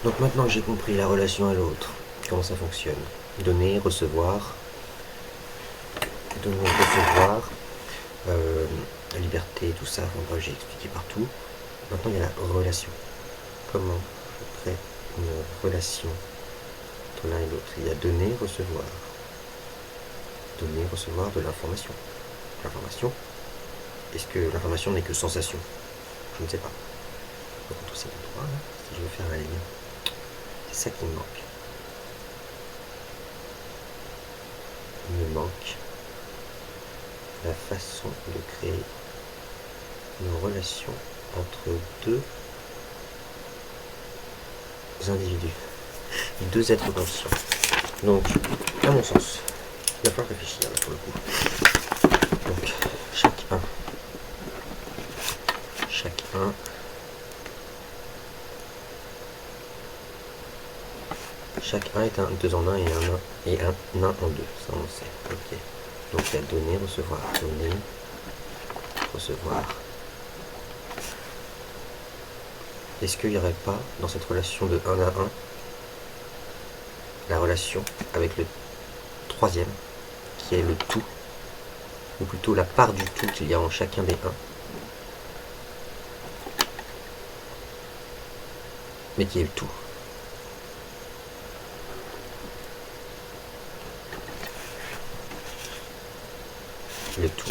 Donc maintenant que j'ai compris la relation à l'autre, comment ça fonctionne, donner, recevoir, la liberté, tout ça, enfin bref, j'ai expliqué partout. Maintenant il y a la relation. Comment je crée une relation entre l'un et l'autre? Il y a donner, recevoir. Donner, recevoir de l'information. L'information, est-ce que l'information n'est que sensation? Je ne sais pas. Donc entre ces deux là, si je veux faire un lien, c'est ça qui me manque. Il me manque la façon de créer une relation entre deux individus, deux êtres conscients. Donc, à mon sens, il va falloir réfléchir là, pour le coup. Donc, chaque un est un 2 en 1 et un nain en 2, ça on sait. Ok. Donc il y a donner, recevoir, donner, recevoir. Est-ce qu'il n'y aurait pas dans cette relation de 1 à 1 la relation avec le troisième qui est le tout, ou plutôt la part du tout qu'il y a en chacun des 1, mais qui est le tout. Le tout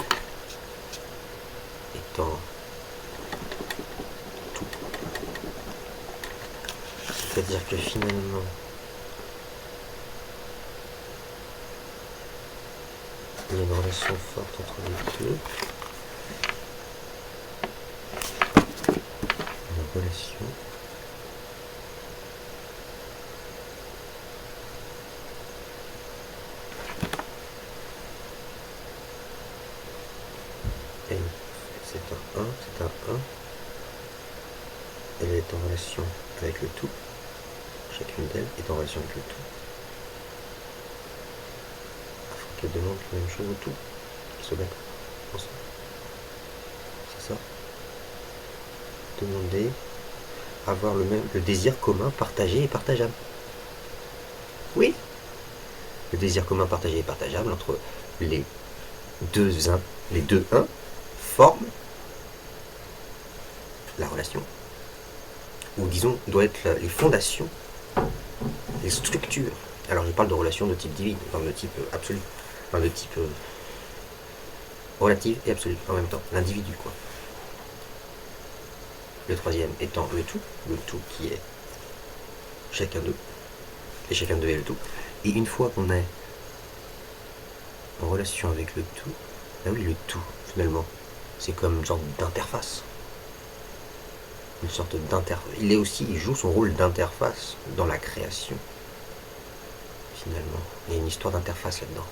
étant tout. C'est-à-dire que finalement, il y a une relation forte entre les deux. Une relation et c'est un 1, c'est un 1. Elle est en relation avec le tout. Chacune d'elles est en relation avec le tout. Afin qu'elles demandent la même chose au tout, qu'ils se battent ensemble. C'est ça. Demander, avoir le désir commun, partagé et partageable. Oui. Le désir commun, partagé et partageable entre les deux 1 forment la relation. Ou disons, doit être les fondations, les structures. Alors je parle de relations de type divine, enfin de type absolu, enfin de type relative et absolu en même temps, l'individu quoi. Le troisième étant le tout qui est chacun d'eux, et chacun d'eux est le tout. Et une fois qu'on est en relation avec le tout, bah oui, le tout finalement, c'est comme une sorte d'interface. Une sorte d'interface. Il joue son rôle d'interface dans la création. Finalement, il y a une histoire d'interface là-dedans.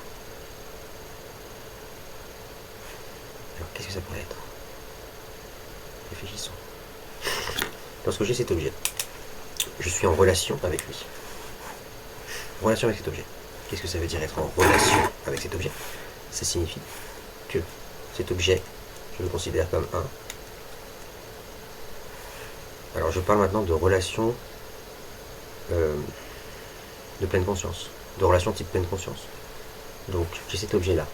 Alors, qu'est-ce que ça pourrait être? Réfléchissons. Lorsque j'ai cet objet, je suis en relation avec lui. Relation avec cet objet. Qu'est-ce que ça veut dire être en relation avec cet objet? Ça signifie que cet objet, je le considère comme un. Alors je parle maintenant de relation de pleine conscience, de relation type pleine conscience. Donc j'ai cet objet-là,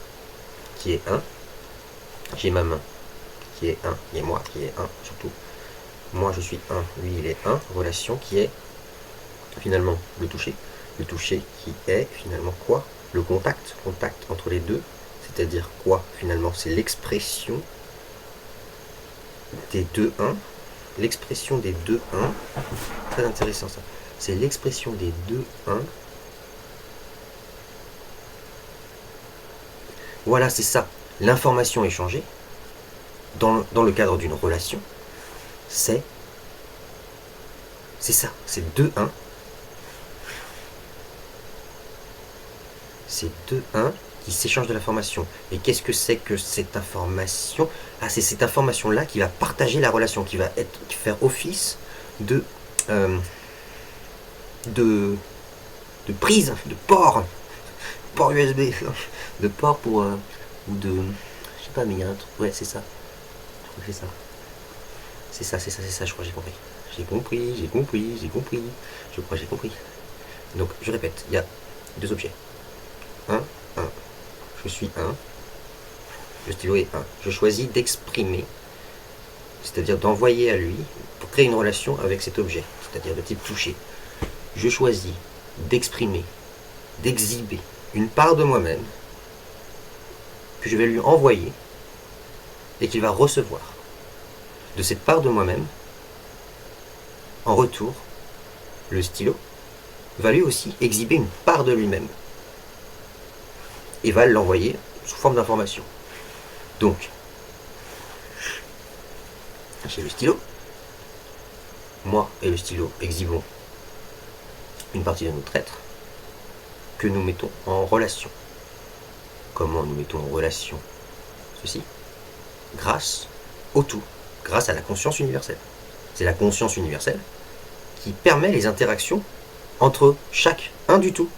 qui est 1, j'ai ma main, qui est 1, et moi, qui est 1 surtout. Moi je suis 1, lui il est 1, relation qui est finalement le toucher qui est finalement quoi? Le contact entre les deux, c'est-à-dire quoi finalement? C'est l'expression des deux 1, l'expression des deux 1, très intéressant ça, c'est l'expression des deux 1. Voilà, c'est ça. L'information échangée, dans le cadre d'une relation, c'est ça. C'est 2-1. C'est 2-1 qui s'échangent de l'information. Et qu'est-ce que c'est que cette information? Ah, c'est cette information-là qui va partager la relation, qui va faire office de prise, de port USB, de port pour ou de, je sais pas, mais il y a un truc, ouais, c'est ça, je crois que c'est ça, C'est ça, je crois que j'ai compris. J'ai compris. Je crois que j'ai compris. Donc, je répète, il y a deux objets. Un. Je suis un. Le stylo est un. Je choisis d'exprimer, c'est-à-dire d'envoyer à lui, pour créer une relation avec cet objet, c'est-à-dire de type toucher. Je choisis d'exprimer, d'exhiber une part de moi-même que je vais lui envoyer et qu'il va recevoir. De cette part de moi-même, en retour, le stylo va lui aussi exhiber une part de lui-même et va l'envoyer sous forme d'information. Donc, j'ai le stylo, moi et le stylo exhibons une partie de notre être que nous mettons en relation. Comment nous mettons en relation ceci? Grâce au tout, grâce à la conscience universelle. C'est la conscience universelle qui permet les interactions entre chaque un du tout,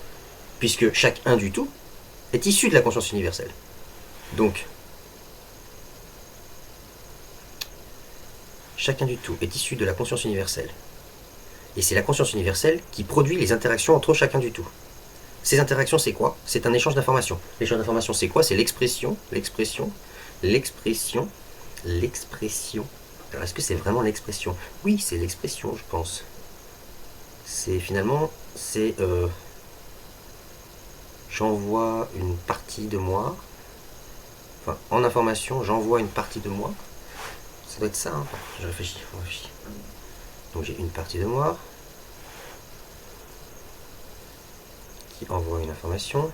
puisque chaque un du tout est issu de la conscience universelle. Donc, chacun du tout est issu de la conscience universelle. Et c'est la conscience universelle qui produit les interactions entre chacun du tout. Ces interactions, c'est quoi? C'est un échange d'informations. L'échange d'informations, c'est quoi? C'est l'expression. Alors, est-ce que c'est vraiment l'expression? Oui, c'est l'expression, je pense. C'est finalement, j'envoie une partie de moi. Enfin, en information, j'envoie une partie de moi. Ça doit être ça, hein. Je réfléchis. Donc j'ai une partie de moi qui envoie une information.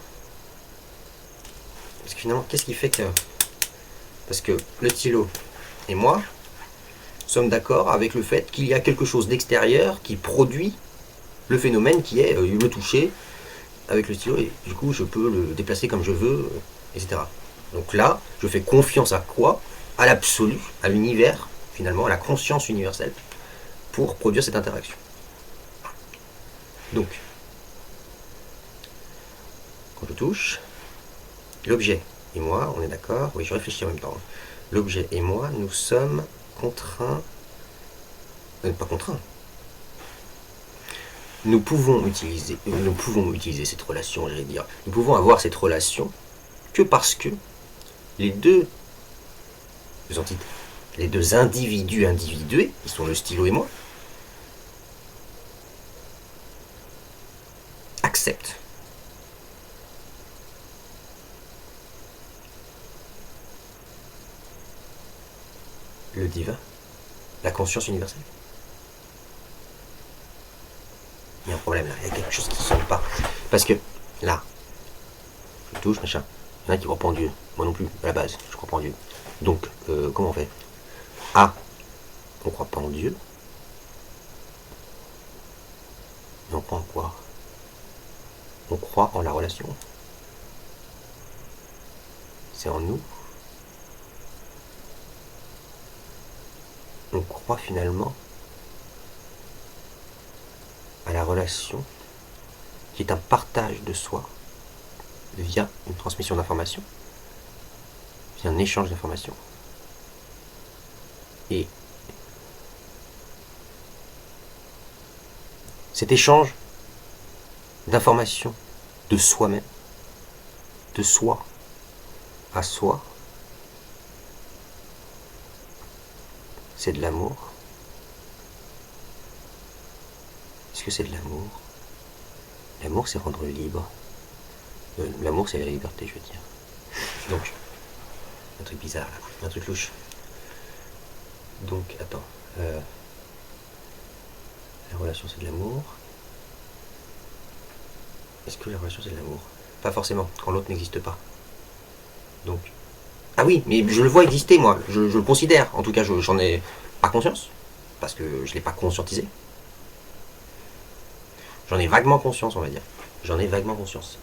Parce que finalement, qu'est-ce qui fait que... Parce que le stylo et moi sommes d'accord avec le fait qu'il y a quelque chose d'extérieur qui produit le phénomène qui est le toucher avec le stylo, et du coup je peux le déplacer comme je veux, etc. Donc là, je fais confiance à quoi? À l'absolu, à l'univers, finalement, à la conscience universelle, pour produire cette interaction. Donc, quand je touche, l'objet et moi, on est d'accord? Oui, je réfléchis en même temps. L'objet et moi, nous sommes contraints... pas contraints. Nous pouvons utiliser cette relation, j'allais dire. Nous pouvons avoir cette relation que parce que les deux entités, les deux individus individués, qui sont le stylo et moi, acceptent le divin, la conscience universelle. Il y a un problème là, il y a quelque chose qui ne sonne pas. Parce que là, je touche, machin, il y en a qui croient pas en Dieu. Moi non plus, à la base, je crois pas en Dieu. Donc, comment on fait? Ah, on croit pas en Dieu. Mais on croit en quoi? On croit en la relation. C'est en nous. On croit finalement à la relation qui est un partage de soi via une transmission d'informations, via un échange d'informations. Et cet échange d'informations de soi-même, de soi à soi, c'est de l'amour. Est-ce que c'est de l'amour? L'amour, c'est rendre libre. L'amour, c'est la liberté, je veux dire. Donc, un truc bizarre là, un truc louche. Donc, attends. La relation, c'est de l'amour. Est-ce que la relation, c'est de l'amour? Pas forcément, quand l'autre n'existe pas. Donc... Ah oui, mais je le vois exister, moi. Je le considère. En tout cas, j'en ai pas conscience. Parce que je ne l'ai pas conscientisé. J'en ai vaguement conscience, on va dire. J'en ai vaguement conscience.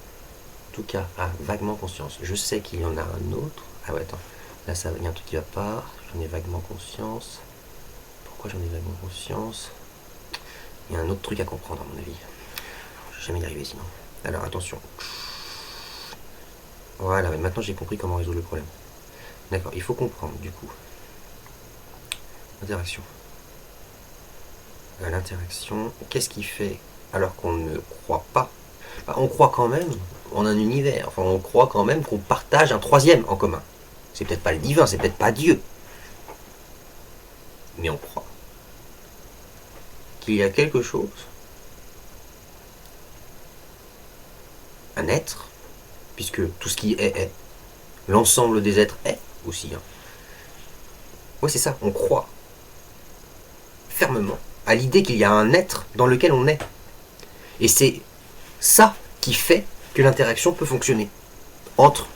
En tout cas, vaguement conscience. Je sais qu'il y en a un autre. Ah ouais, attends. Là, il y a un truc qui va pas. J'en ai vaguement conscience. Pourquoi j'en ai vaguement conscience? Il y a un autre truc à comprendre, à mon avis. Je vais jamais y arriver sinon. Alors, attention. Voilà, mais maintenant j'ai compris comment résoudre le problème. D'accord, il faut comprendre, du coup. Interaction. l'interaction, qu'est-ce qui fait alors qu'on ne croit pas? On croit quand même en un univers, enfin on croit quand même qu'on partage un troisième en commun. C'est peut-être pas le divin, c'est peut-être pas Dieu, mais on croit qu'il y a quelque chose, un être, puisque tout ce qui est, l'ensemble des êtres est aussi. Ouais, c'est ça, on croit fermement à l'idée qu'il y a un être dans lequel on est. Et c'est ça qui fait que l'interaction peut fonctionner entre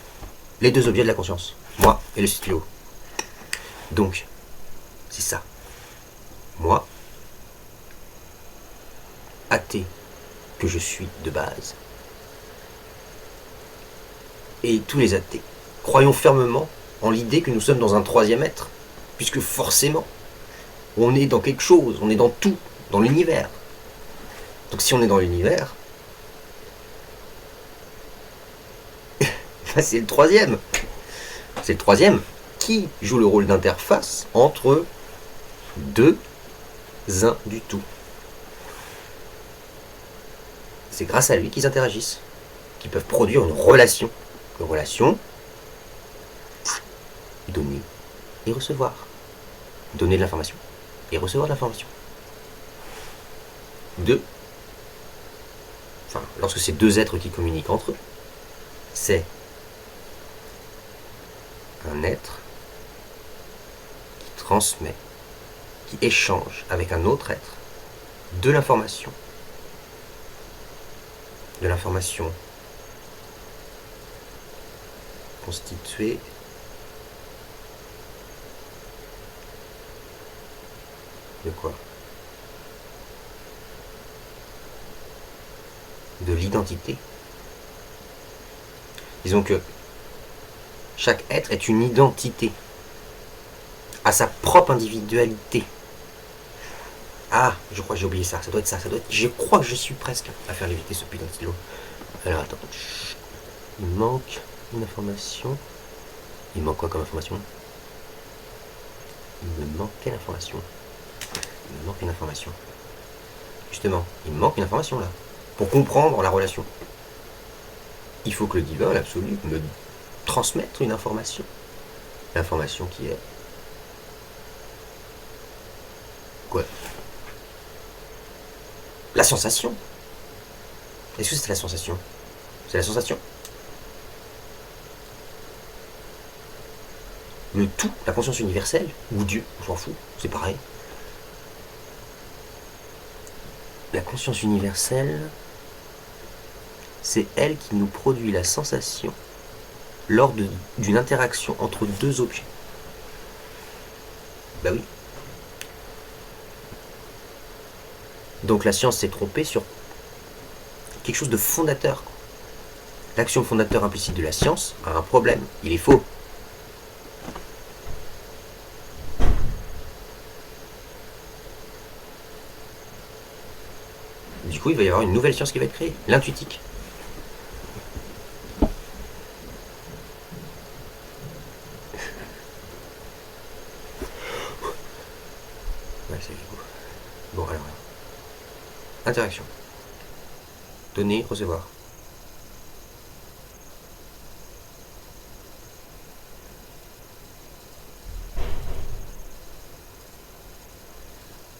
les deux objets de la conscience, moi et le stylo. Donc, c'est ça. Moi, athée que je suis de base, et tous les athées, croyons fermement en l'idée que nous sommes dans un troisième être, puisque forcément, on est dans quelque chose, on est dans tout, dans l'univers. Donc si on est dans l'univers, c'est le troisième. C'est le troisième qui joue le rôle d'interface entre deux uns du tout. C'est grâce à lui qu'ils interagissent, qu'ils peuvent produire une relation. Une relation, donner et recevoir. Donner de l'information et recevoir de l'information. Lorsque c'est deux êtres qui communiquent entre eux, c'est un être qui transmet, qui échange avec un autre être de l'information. De l'information constituée de quoi? De l'identité. Disons que chaque être est une identité, à sa propre individualité. Ah, je crois que j'ai oublié ça, ça doit être ça, ça doit être... Je crois que je suis presque à faire léviter ce putain de stylo. Alors attends, il manque une information. Il manque quoi comme information? Il me manque quelle information? Il me manque une information. Justement, il me manque une information là. Pour comprendre la relation, il faut que le divin, l'absolu, me transmette une information. L'information qui est... quoi? La sensation. Est-ce que c'est la sensation? C'est la sensation. Le tout, la conscience universelle, ou Dieu, on s'en fout, c'est pareil. La conscience universelle, c'est elle qui nous produit la sensation lors d'une interaction entre deux objets. Bah oui. Donc la science s'est trompée sur quelque chose de fondateur. L'axiome fondateur implicite de la science a un problème, il est faux. Du coup, il va y avoir une nouvelle science qui va être créée, l'intuitique. Ouais, c'est cool. Bon, alors. Interaction. Donner, recevoir.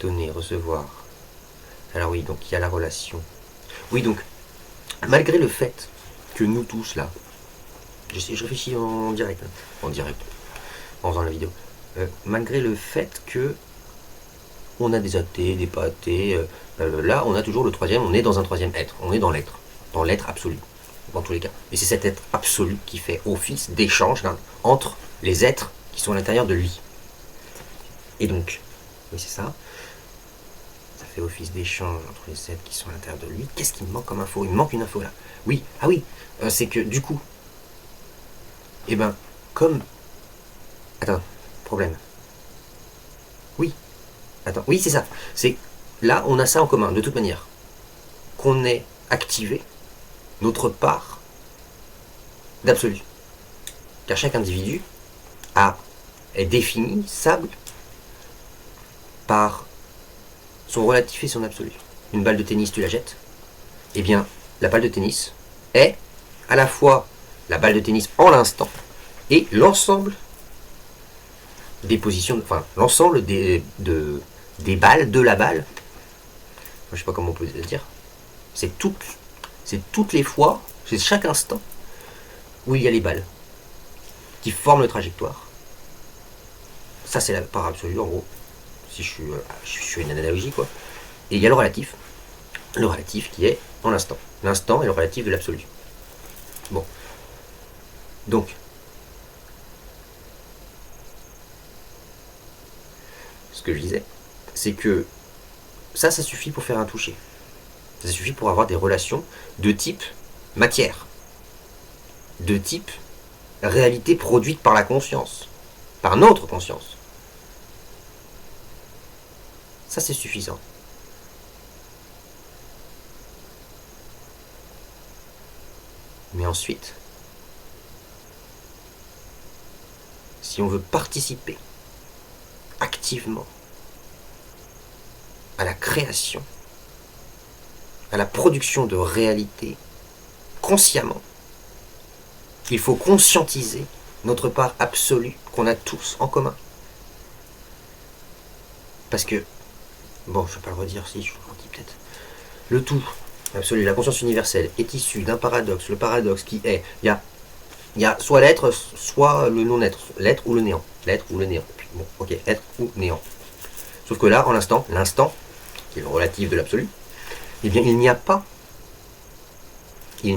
Donner, recevoir. Alors oui, donc il y a la relation. Oui, donc, malgré le fait que nous tous, là, je réfléchis en direct, en faisant la vidéo, malgré le fait que on a des athées, des pas athées, là, on a toujours le troisième, on est dans un troisième être, on est dans l'être absolu, dans tous les cas. Et c'est cet être absolu qui fait office d'échange entre les êtres qui sont à l'intérieur de lui. Et donc, oui, c'est ça. Ça fait office d'échange entre les êtres qui sont à l'intérieur de lui. Qu'est-ce qui me manque comme info? Il me manque une info là. Oui, ah oui, c'est que du coup, eh ben, comme... Attends, problème. Oui, attends, oui, c'est ça. C'est là, on a ça en commun, de toute manière. Qu'on ait activé notre part d'absolu. Car chaque individu est définissable par son relatif et son absolu. Une balle de tennis, tu la jettes. Eh bien, la balle de tennis est à la fois la balle de tennis en l'instant et l'ensemble des positions, enfin l'ensemble des balles, de la balle. Je sais pas comment on peut le dire. C'est toutes les fois, c'est chaque instant où il y a les balles qui forment le trajectoire. Ça c'est la part absolue en gros. Si je suis une analogie quoi. Et il y a le relatif qui est en l'instant. L'instant est le relatif de l'absolu. Bon. Donc, ce que je disais, c'est que ça suffit pour faire un toucher. Ça suffit pour avoir des relations de type matière, de type réalité produite par la conscience, par notre conscience. Ça c'est suffisant. Mais ensuite, si on veut participer activement à la création, à la production de réalité, consciemment, il faut conscientiser notre part absolue qu'on a tous en commun. Parce que, bon, je ne vais pas le redire, si, je le redis peut-être. Le tout absolu, la conscience universelle, est issue d'un paradoxe. Le paradoxe qui est, il y a soit l'être, soit le non-être. L'être ou le néant. L'être ou le néant. Bon, ok, être ou néant. Sauf que là, en l'instant, qui est le relatif de l'absolu, eh bien, il n'y a pas ni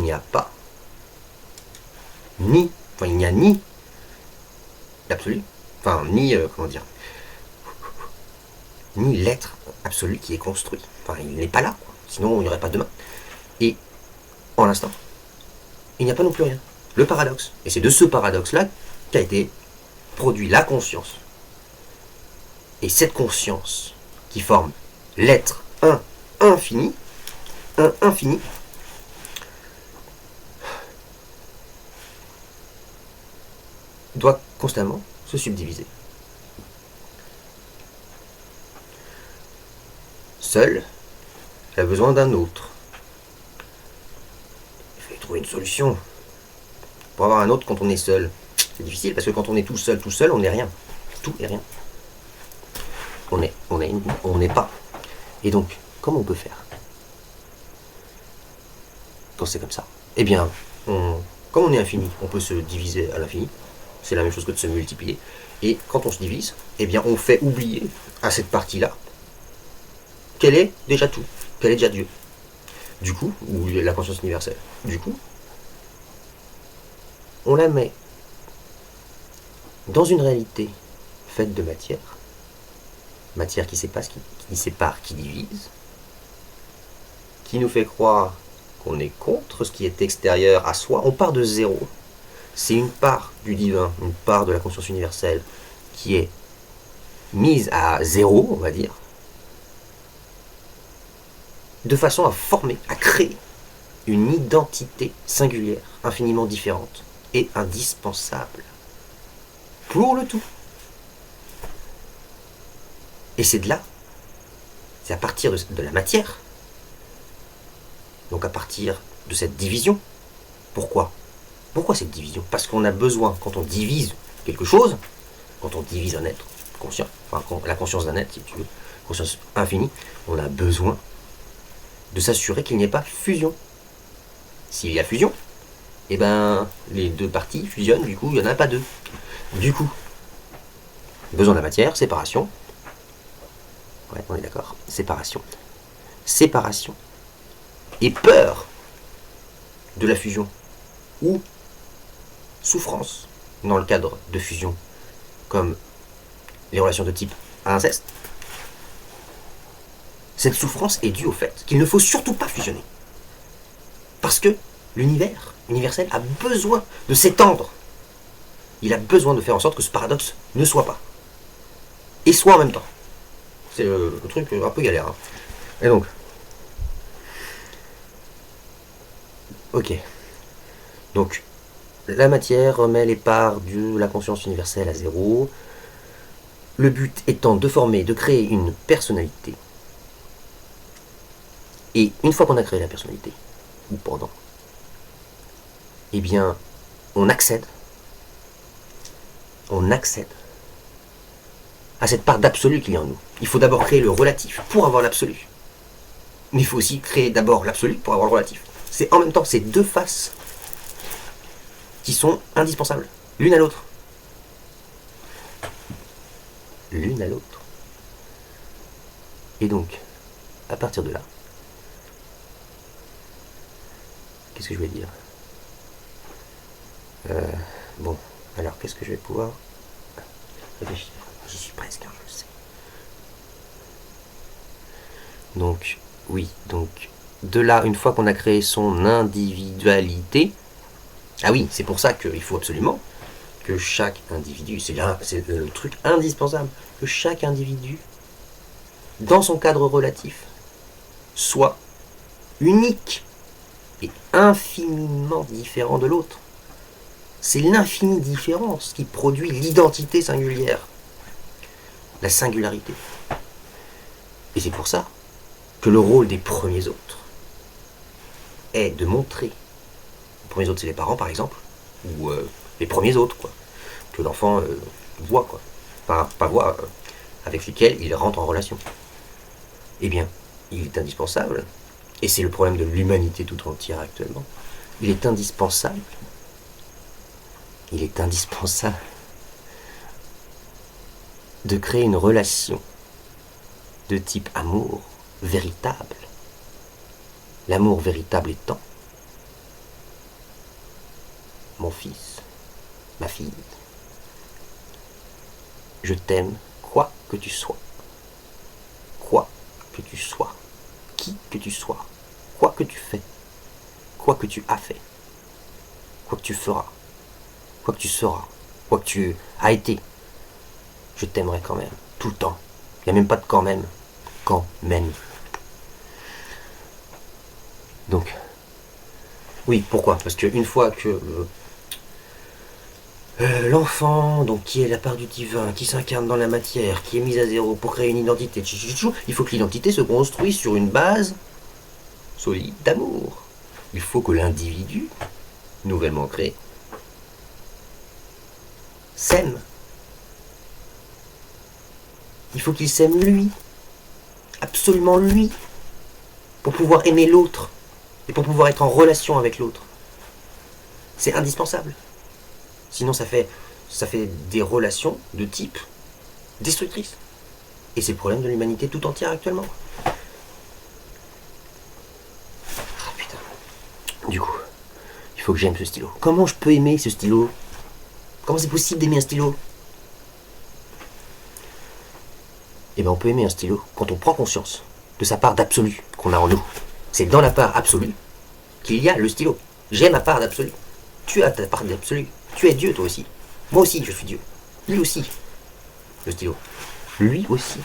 l'absolu, enfin, ni l'être absolu qui est construit. Enfin, il n'est pas là, quoi. Sinon il n'y aurait pas demain. Et en l'instant, il n'y a pas non plus rien. Le paradoxe. Et c'est de ce paradoxe-là qu'a été produit la conscience. Et cette conscience qui forme l'être infini, doit constamment se subdiviser. Seul, elle a besoin d'un autre. Il faut trouver une solution. Pour avoir un autre quand on est seul, c'est difficile parce que quand on est tout seul, on n'est rien. Tout et rien. On n'est pas. Et donc, comment on peut faire quand c'est comme ça? Eh bien, comme on est infini, on peut se diviser à l'infini. C'est la même chose que de se multiplier. Et quand on se divise, eh bien, on fait oublier à cette partie-là qu'elle est déjà tout, qu'elle est déjà Dieu. Du coup, ou la conscience universelle. Du coup, on la met dans une réalité faite de matière qui sépare, qui divise, qui nous fait croire qu'on est contre ce qui est extérieur à soi. On part de zéro. C'est une part du divin, une part de la conscience universelle qui est mise à zéro, on va dire, de façon à former, à créer une identité singulière, infiniment différente et indispensable pour le tout. Et c'est de là, c'est à partir de la matière, donc à partir de cette division. Pourquoi cette division? Parce qu'on a besoin, quand on divise quelque chose, quand on divise un être conscient, enfin la conscience d'un être, si tu veux, conscience infinie, on a besoin de s'assurer qu'il n'y ait pas fusion. S'il y a fusion, eh ben les deux parties fusionnent, du coup il n'y en a pas deux. Du coup, besoin de la matière, séparation. Ouais, on est d'accord, séparation. Séparation et peur de la fusion ou souffrance dans le cadre de fusion, comme les relations de type inceste. Cette souffrance est due au fait qu'il ne faut surtout pas fusionner. Parce que l'univers universel a besoin de s'étendre. Il a besoin de faire en sorte que ce paradoxe ne soit pas. Et soit en même temps. C'est le truc un peu galère. Hein. Et donc. Ok. Donc, la matière remet les parts de la conscience universelle à zéro. Le but étant de former, de créer une personnalité Et une fois qu'on a créé la personnalité, ou pendant, eh bien, on accède à cette part d'absolu qu'il y a en nous. Il faut d'abord créer le relatif pour avoir l'absolu. Mais il faut aussi créer d'abord l'absolu pour avoir le relatif. C'est en même temps ces deux faces qui sont indispensables, l'une à l'autre. L'une à l'autre. Et donc, à partir de là, qu'est-ce que je vais dire Bon, alors qu'est-ce que je vais pouvoir réfléchir? J'y suis presque, je le sais. Donc, oui, donc, de là, une fois qu'on a créé son individualité, ah oui, c'est pour ça qu'il faut absolument que chaque individu, c'est le truc indispensable, que chaque individu, dans son cadre relatif, soit unique et infiniment différent de l'autre. C'est l'infinie différence qui produit l'identité singulière, la singularité. Et c'est pour ça que le rôle des premiers autres est de montrer, les premiers autres c'est les parents par exemple, ou les premiers autres quoi, que l'enfant voit quoi, pas voit, avec lesquels il rentre en relation. Eh bien, il est indispensable, et c'est le problème de l'humanité tout entière actuellement, il est indispensable de créer une relation de type amour véritable. L'amour véritable étant mon fils, ma fille, je t'aime quoi que tu sois, qui que tu sois, quoi que tu fais, quoi que tu as fait, quoi que tu feras, quoi que tu seras, quoi que tu as été, je t'aimerai quand même, tout le temps. Il n'y a même pas de quand même. Quand même. Donc, oui, pourquoi? Parce qu'une fois que l'enfant, donc qui est la part du divin, qui s'incarne dans la matière, qui est mise à zéro pour créer une identité, il faut que l'identité se construise sur une base solide d'amour. Il faut que l'individu, nouvellement créé, s'aime. Il faut qu'il s'aime lui, absolument lui, pour pouvoir aimer l'autre et pour pouvoir être en relation avec l'autre. C'est indispensable. Sinon ça fait des relations de type destructrice. Et c'est le problème de l'humanité tout entière actuellement. Ah putain. Du coup, il faut que j'aime ce stylo. Comment je peux aimer ce stylo? Comment c'est possible d'aimer un stylo? Eh bien on peut aimer un stylo quand on prend conscience de sa part d'absolu qu'on a en nous. C'est dans la part absolue qu'il y a le stylo. J'ai ma part d'absolu. Tu as ta part d'absolu. Tu es Dieu toi aussi. Moi aussi je suis Dieu. Lui aussi. Le stylo. Lui aussi.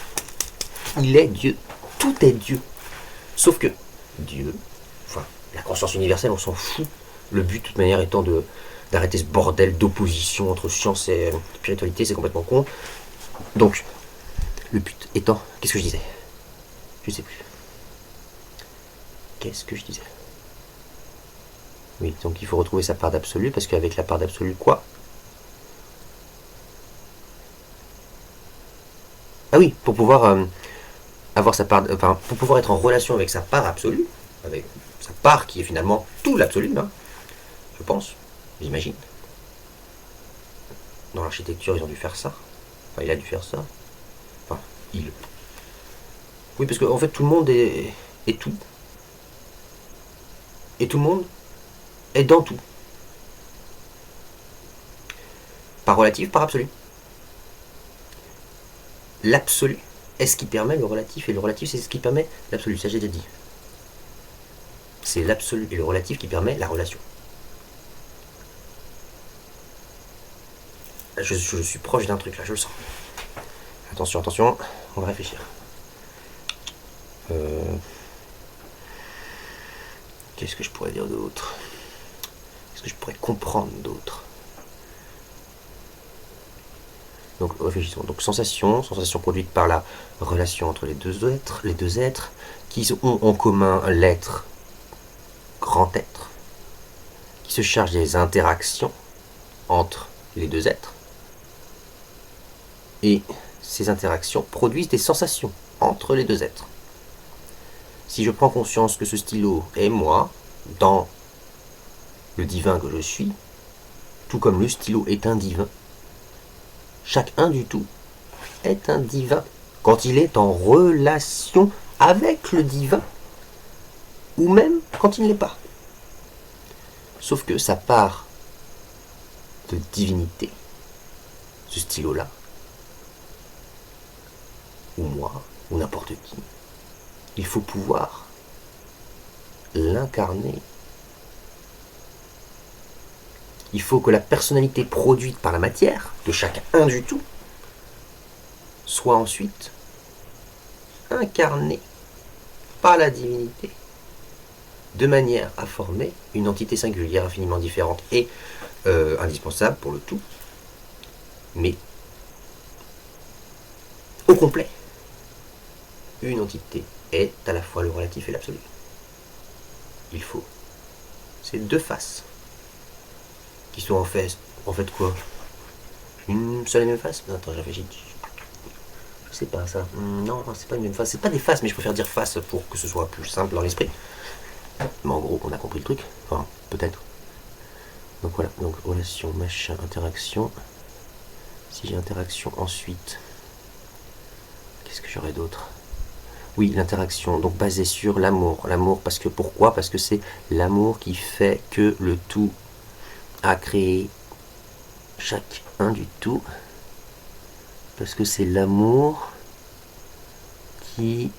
Il est Dieu. Tout est Dieu. Sauf que Dieu, enfin la conscience universelle on s'en fout. Le but de toute manière étant d'arrêter ce bordel d'opposition entre science et spiritualité, c'est complètement con. Donc, le but étant, qu'est-ce que je disais? Je sais plus. Qu'est-ce que je disais? Oui, donc il faut retrouver sa part d'absolu, parce qu'avec la part d'absolu, quoi? Ah oui, pour pouvoir avoir sa part, enfin, pour pouvoir être en relation avec sa part absolue, avec sa part qui est finalement tout l'absolu, hein, je pense, j'imagine. Dans l'architecture, ils ont dû faire ça. Enfin, il a dû faire ça. Enfin, il. Oui, parce qu'en fait, tout le monde est tout. Et tout le monde est dans tout. Par relatif, par absolu. L'absolu est ce qui permet le relatif, et le relatif c'est ce qui permet l'absolu, ça j'ai déjà dit. C'est l'absolu et le relatif qui permet la relation. Je suis proche d'un truc là, je le sens. Attention, attention, on va réfléchir. Qu'est-ce que je pourrais dire d'autre? Qu'est-ce que je pourrais comprendre d'autre? Donc réfléchissons. Donc sensation produite par la relation entre les deux êtres qui ont en commun l'être, grand être, qui se charge des interactions entre les deux êtres. Et ces interactions produisent des sensations entre les deux êtres. Si je prends conscience que ce stylo est moi, dans le divin que je suis, tout comme le stylo est un divin, chaque un du tout est un divin quand il est en relation avec le divin, ou même quand il ne l'est pas. Sauf que sa part de divinité, ce stylo-là, ou moi, ou n'importe qui, il faut pouvoir l'incarner. Il faut que la personnalité produite par la matière, de chaque un du tout, soit ensuite incarnée par la divinité, de manière à former une entité singulière infiniment différente et indispensable pour le tout, mais au complet. Une entité est à la fois le relatif et l'absolu. Il faut ces deux faces qui sont en fait quoi? Une seule et même face? Attends, j'ai réfléchi. Je sais pas ça. Non, c'est pas une même face. C'est pas des faces, mais je préfère dire face pour que ce soit plus simple dans l'esprit. Mais en gros, on a compris le truc. Enfin, peut-être. Donc voilà, donc relation, machin, interaction. Si j'ai interaction ensuite, qu'est-ce que j'aurais d'autre? Oui, l'interaction, donc basée sur l'amour. L'amour, parce que pourquoi? Parce que c'est l'amour qui fait que le tout a créé chaque un du tout. Parce que c'est l'amour qui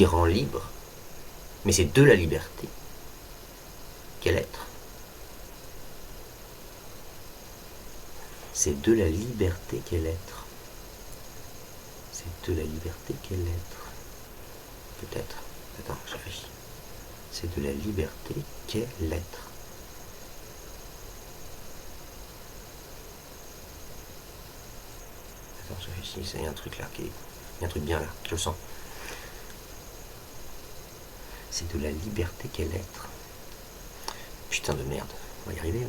rend libre. Mais c'est de la liberté qu'est l'être. C'est de la liberté qu'est l'être. C'est de la liberté qu'est l'être. Peut-être. Attends, je réfléchis. C'est de la liberté qu'est l'être. Attends, je réfléchis. Il y a un truc là. Il y a un truc bien là. Je le sens. C'est de la liberté qu'est l'être. Putain de merde. On va y arriver.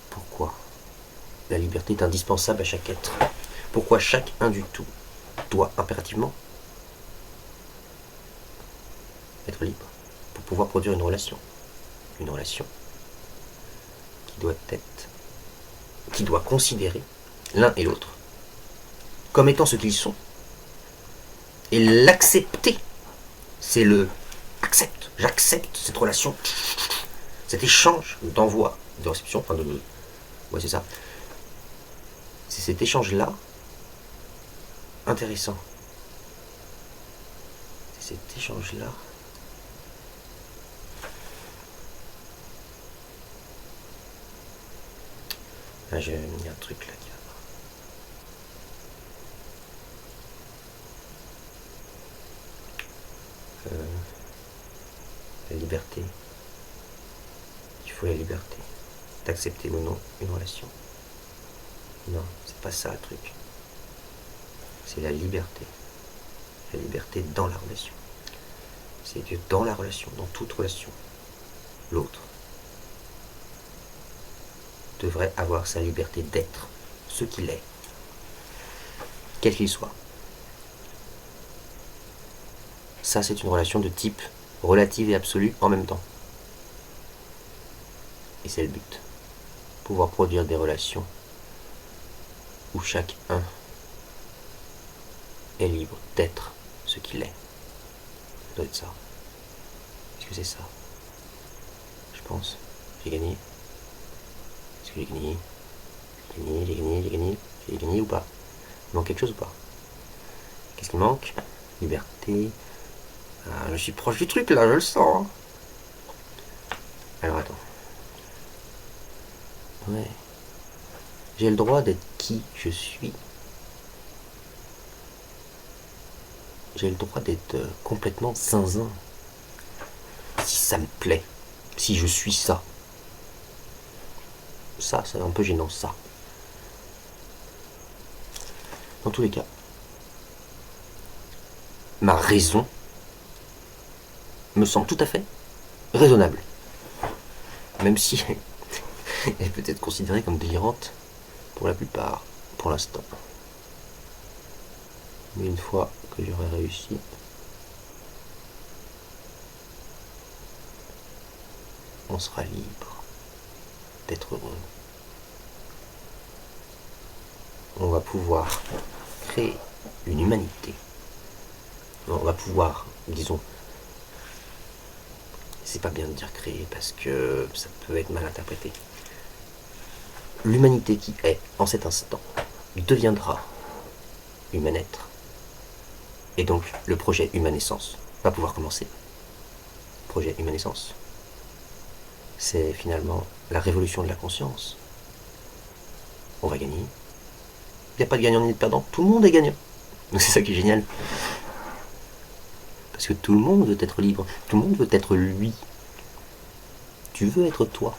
Pourquoi la liberté est indispensable à chaque être? Pourquoi chaque un du tout doit impérativement être libre pour pouvoir produire une relation? Une relation qui doit considérer l'un et l'autre comme étant ce qu'ils sont. Et l'accepter, c'est j'accepte cette relation, cet échange d'envoi, de réception, enfin ouais, c'est ça. C'est cet échange-là intéressant. C'est cet échange-là. Ah, il y a un truc là qui va pas. La liberté. Il faut la liberté d'accepter ou non une relation. Non, c'est pas ça le truc. C'est la liberté. La liberté dans la relation. C'est que dans la relation, dans toute relation, l'autre devrait avoir sa liberté d'être ce qu'il est, quel qu'il soit. Ça, c'est une relation de type relative et absolue en même temps. Et c'est le but. Pouvoir produire des relations où chacun est libre d'être ce qu'il est. Ça doit être ça. Est-ce que c'est ça? Je pense. J'ai gagné. Est-ce que j'ai gagné? J'ai gagné ou pas? Il manque quelque chose ou pas? Qu'est-ce qui manque? Liberté. Ah, je suis proche du truc là, je le sens. Alors attends. Ouais. J'ai le droit d'être qui je suis. J'ai le droit d'être complètement zinzin. Si ça me plaît. Si je suis ça. Ça, c'est un peu gênant, ça. Dans tous les cas, ma raison me semble tout à fait raisonnable. Même si elle peut être considérée comme délirante pour la plupart, pour l'instant. Mais une fois que j'aurai réussi, on sera libre d'être heureux. On va pouvoir créer une humanité. On va pouvoir, disons, c'est pas bien de dire créer parce que ça peut être mal interprété. L'humanité qui est en cet instant deviendra humain-être. Et donc le projet Humanescence va pouvoir commencer. Projet Humanescence, c'est finalement la révolution de la conscience. On va gagner. Il n'y a pas de gagnant ni de perdant, tout le monde est gagnant. Donc c'est ça qui est génial. Parce que tout le monde veut être libre, tout le monde veut être lui. Tu veux être toi.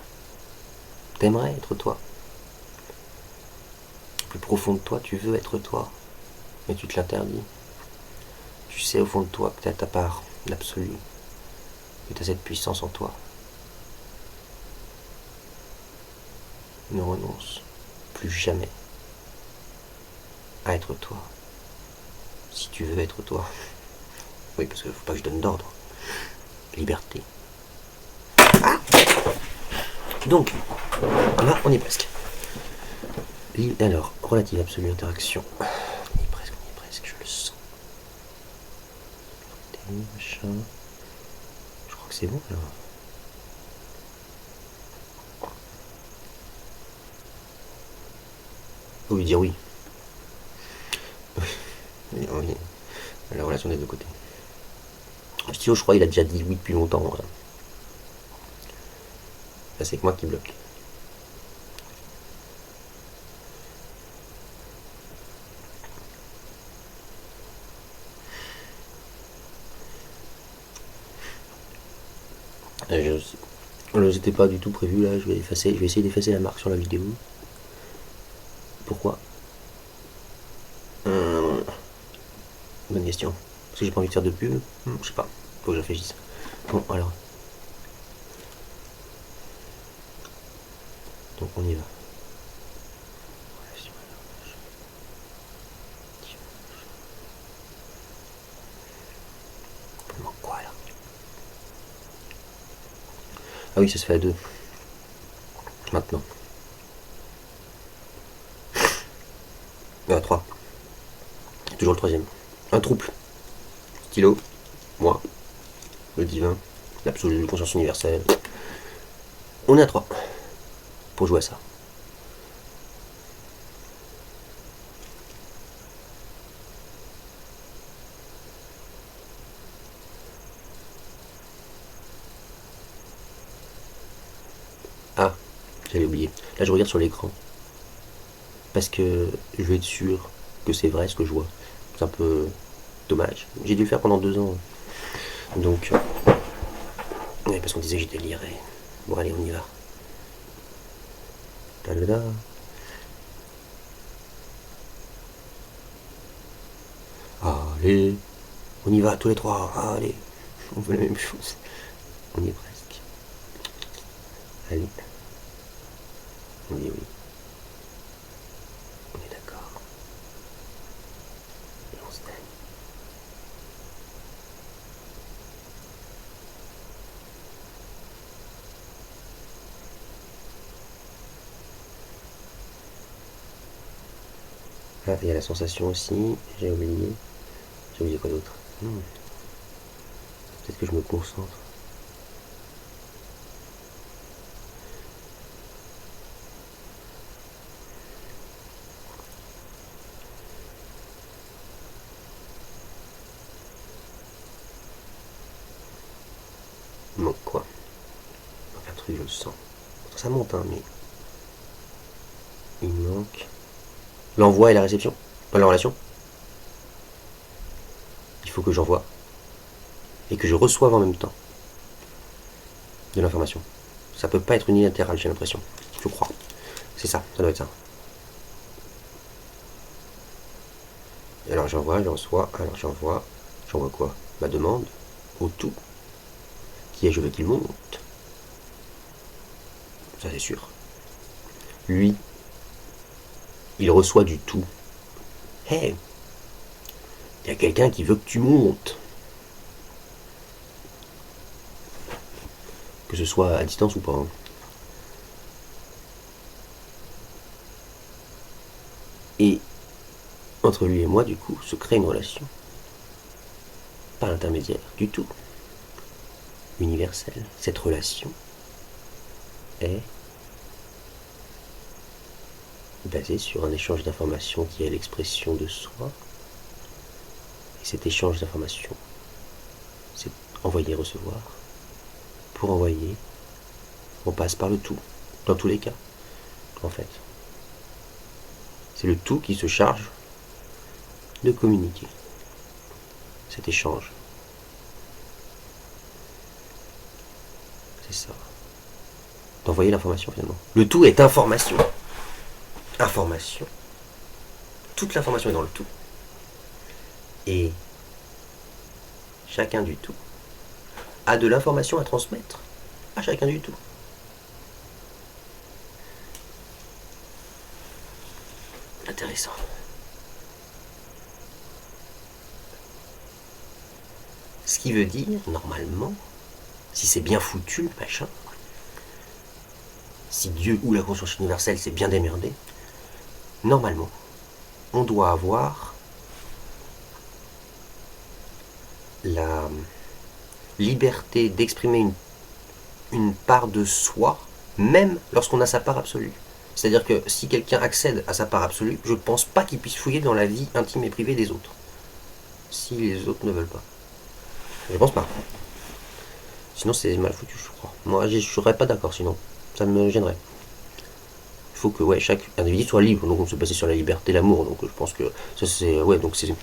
T'aimerais être toi. Plus profond de toi, tu veux être toi. Mais tu te l'interdis. Tu sais au fond de toi que tu as ta part d'absolu. Que tu as cette puissance en toi. Ne renonce plus jamais à être toi. Si tu veux être toi. Oui, parce qu'il ne faut pas que je donne d'ordre. Liberté. Ah, donc, là, on y est presque. Alors, relative absolue interaction. On y est presque, je le sens. Machin. Je crois que c'est bon, là. Faut lui dire oui. Oui. La relation des deux côtés. Le stylo, je crois, il a déjà dit oui depuis longtemps. Là, c'est que moi qui bloque. C'était pas du tout prévu là, je vais essayer d'effacer la marque sur la vidéo. Pourquoi Bonne question. Parce que j'ai pas envie de faire de pub. Je sais pas, faut que je réfléchisse. Bon, alors. Donc on y va. Quoi là? Ah oui, ça se fait à deux. Maintenant. À trois. Toujours le troisième. Un trouble. Stylo. Moi. Le divin. L'absolu, conscience universelle. On est à trois. Pour jouer à ça. Ah, j'avais oublié. Là, je regarde sur l'écran. Parce que je veux être sûr que c'est vrai ce que je vois. C'est un peu dommage. J'ai dû le faire pendant 2 ans. Donc, oui, parce qu'on disait que j'étais liré. Bon, allez, on y va. Ta-da-da. Allez, on y va tous les trois. Allez, on veut la même chose. On y est presque. Allez. On dit oui. On est d'accord. Et on se donne. Ah, il y a la sensation aussi. J'ai oublié. J'ai oublié quoi d'autre? Peut-être que je me concentre. Il manque quoi? Un truc, je le sens. Ça monte, hein, mais. Il manque. L'envoi et la réception. La relation. Il faut que j'envoie. Et que je reçoive en même temps. de l'information. Ça peut pas être unilatéral, j'ai l'impression. Je crois. C'est ça, ça doit être ça. Et alors j'envoie, je reçois, alors j'envoie quoi? Ma demande au tout, qui est je veux qu'il monte. Ça c'est sûr. Lui, il reçoit du tout. Hey, il y a quelqu'un qui veut que tu montes. Que ce soit à distance ou pas. Hein. Et entre lui et moi, du coup, se crée une relation. Par l'intermédiaire du tout. Universel. Cette relation est basée sur un échange d'informations qui est l'expression de soi. Et cet échange d'informations, c'est envoyer-recevoir. Pour envoyer, on passe par le tout. Dans tous les cas, en fait. C'est le tout qui se charge de communiquer. Cet échange. C'est ça. D'envoyer l'information finalement. Le tout est information. Information. Toute l'information est dans le tout. Et chacun du tout a de l'information à transmettre à chacun du tout. Intéressant. Ce qui veut dire, normalement, si c'est bien foutu, machin, si Dieu ou la conscience universelle s'est bien démerdé, normalement, on doit avoir la liberté d'exprimer une part de soi, même lorsqu'on a sa part absolue. C'est-à-dire que si quelqu'un accède à sa part absolue, je ne pense pas qu'il puisse fouiller dans la vie intime et privée des autres. Si les autres ne veulent pas. Je pense pas. Sinon c'est mal foutu, je crois. Moi je serais pas d'accord sinon. Ça me gênerait. Il faut que chaque individu soit libre, donc on se basait sur la liberté, l'amour, donc je pense que ça c'est. Ouais, donc c'est.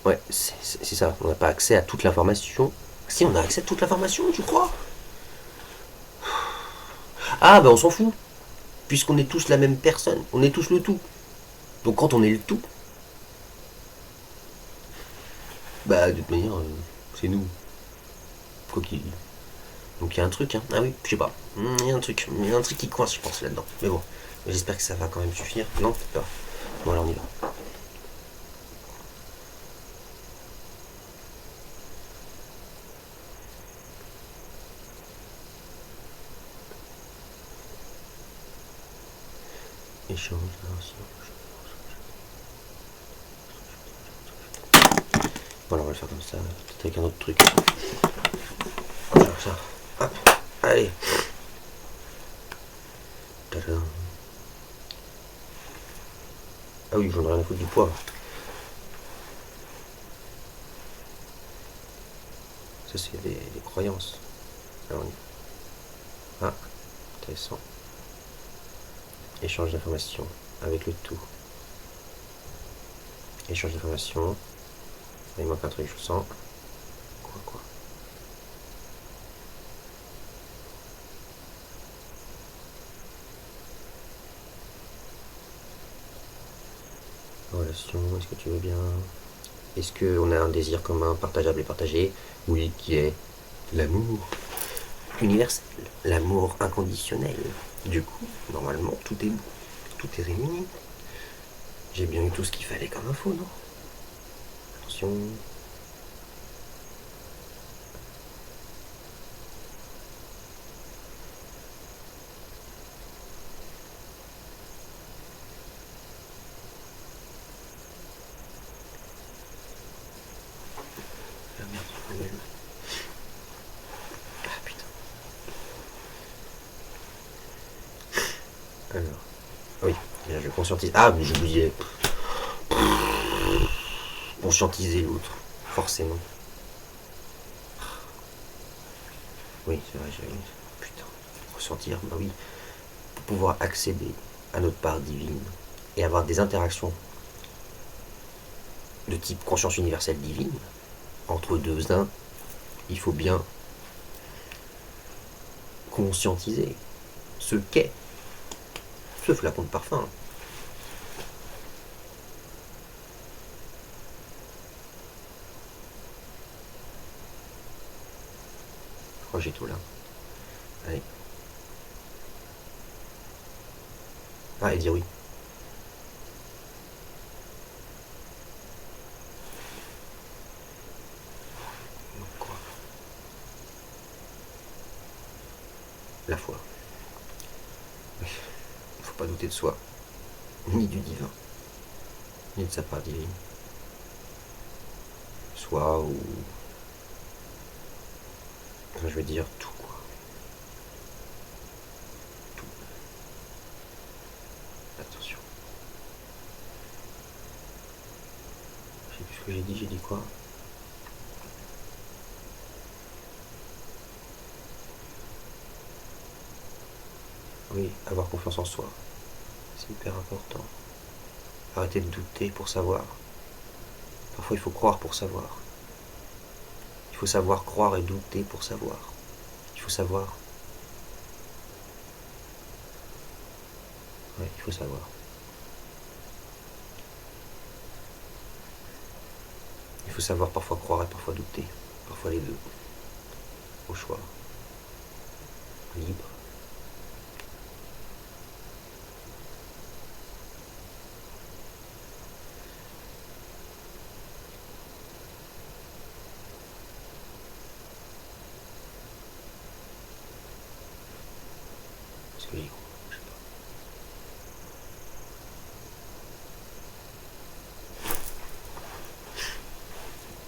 Ouais, c'est ça. On n'a pas accès à toute l'information. Si on a accès à toute l'information, tu crois? Ah ben on s'en fout. Puisqu'on est tous la même personne. On est tous le tout. Donc quand on est le tout, bah de toute manière, c'est nous. Quoi qu'il. Donc il y a un truc, hein. Ah oui, je sais pas. Il y a un truc. Il y a un truc qui coince, je pense, là-dedans. Mais bon, j'espère que ça va quand même suffire. Non, peut-être pas. Bon alors on y va. Échange. Bon alors on va le faire comme ça, peut-être avec un autre truc. Comme ça. Hop. Allez. Tadam. Ah oui, j'en ai rien à foutre du poids. Ça c'est des croyances. Alors on y va. Ah, intéressant. Échange d'informations avec le tout. Échange d'informations. Il manque un truc, je sens. Quoi Relation, est-ce que tu veux bien? Est-ce qu'on a un désir commun, partageable et partagé? Oui, qui est l'amour universel, l'amour inconditionnel. Du coup, normalement, tout est bon, tout est réuni. J'ai bien eu tout ce qu'il fallait comme info, non? Attention. Ah merde, ah putain. Alors, oui, je conscientise. Ah, mais je vous disais. Conscientiser l'autre, forcément. Oui, c'est vrai, putain, ressentir, bah oui. Pour pouvoir accéder à notre part divine et avoir des interactions de type conscience universelle divine, entre deux uns, il faut bien conscientiser ce qu'est ce flacon de parfum. Je crois que j'ai tout là. Allez. Ah, et dire oui. Quoi? La foi. Faut pas douter de soi, ni du divin, ni de sa part divine. Soi ou... Enfin, je veux dire tout, quoi. Tout. Attention. Je sais plus ce que j'ai dit quoi? Oui, avoir confiance en soi. C'est hyper important. Arrêter de douter pour savoir. Parfois, il faut croire pour savoir. Il faut savoir croire et douter pour savoir. Il faut savoir. Ouais, il faut savoir. Il faut savoir parfois croire et parfois douter. Parfois les deux. Au choix. Libre. Est-ce que j'y crois? Je sais pas.